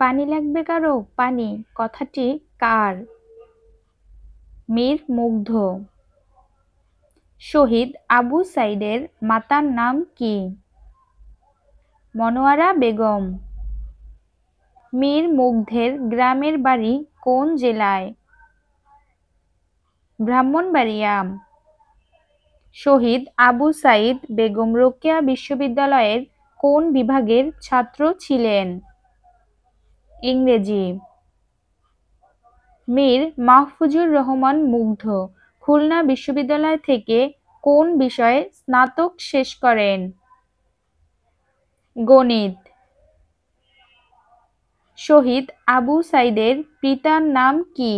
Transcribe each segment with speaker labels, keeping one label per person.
Speaker 1: পানি লাগবে কারো পানি কথাটি কার? মীর মুগ্ধ। শহীদ আবু সাইদের মাতার নাম কি? মনোয়ারা বেগম। মীর মুগ্ধের গ্রামের বাড়ি কোন জেলায়? ব্রাহ্মণবাড়িয়া। শহীদ আবু সাইদ বেগম রোকেয়া বিশ্ববিদ্যালয়ের কোন বিভাগের ছাত্র ছিলেন? ইংরেজি। মীর মাহফুজুর রহমান মুগ্ধ খুলনা বিশ্ববিদ্যালয় থেকে কোন বিষয়ে স্নাতক শেষ করেন? গণিত। শহীদ আবু সাইদের পিতার নাম কি?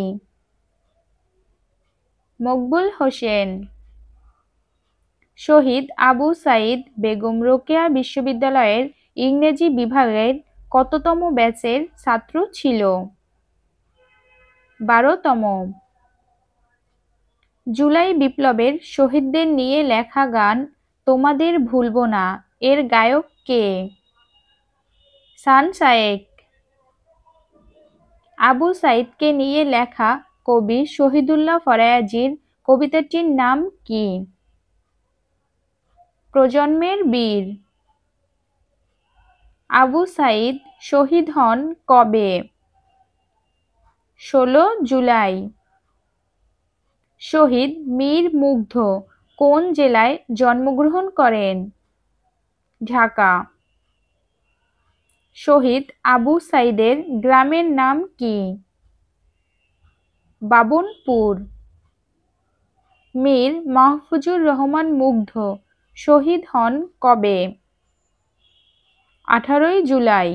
Speaker 1: মকবুল হোসেন। শহীদ আবু সাইদ বেগম রোকেয়া বিশ্ববিদ্যালয়ের ইংরেজি বিভাগের কততম ব্যাচের ছাত্র ছিল? 12তম। জুলাই বিপ্লবের শহীদদের নিয়ে লেখা গান তোমাদের ভুলবো না এর গায়ক কে? সান শায়েক। আবু সাইদকে নিয়ে লেখা কবি শহীদুল্লাহ ফরায়াজির কবিতাটির নাম কি? প্রজন্মের বীর। আবু সাইদ শহীদ হন কবে? 16 জুলাই। শহীদ মীর মুগ্ধ কোন জেলায় জন্মগ্রহণ করেন? ঢাকা। শহীদ আবু সাইদের গ্রামের নাম কি? বাবুনপুর। মীর মাহফুজুর রহমান মুগ্ধ শহীদ হন কবে? 18 জুলাই।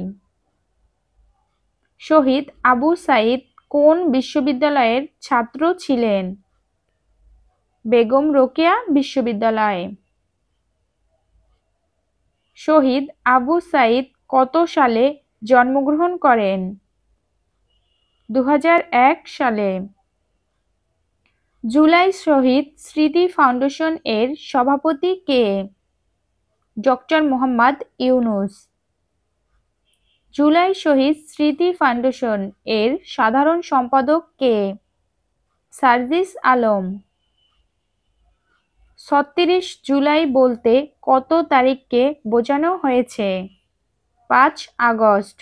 Speaker 1: শহীদ আবু সাইদ কোন বিশ্ববিদ্যালয়ের ছাত্র ছিলেন? বেগম রোকেয়া বিশ্ববিদ্যালয়। শহীদ আবু সাইদ কত সালে জন্মগ্রহণ করেন? 2001 সালে। জুলাই শহীদ স্মৃতি ফাউন্ডেশন এর সভাপতি কে? ডক্টর মোহাম্মদ ইউনূস। জুলাই শহীদ স্মৃতি ফাউন্ডেশন এর সাধারণ সম্পাদক কে? সার্জিস আলম। 36 জুলাই বলতে কত তারিখকে বোঝানো হয়েছে? 5 আগস্ট।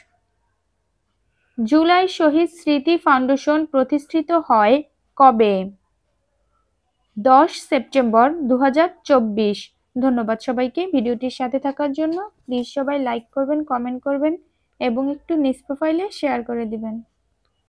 Speaker 1: জুলাই শহীদ স্মৃতি ফাউন্ডেশন প্রতিষ্ঠিত হয় কবে? 10 সেপ্টেম্বর 2024। ধন্যবাদ সবাইকে ভিডিওটির সাথে থাকার জন্য। প্লিজ সবাই লাইক করবেন, কমেন্ট করবেন এবং একটু নিজ প্রোফাইলে শেয়ার করে দিবেন।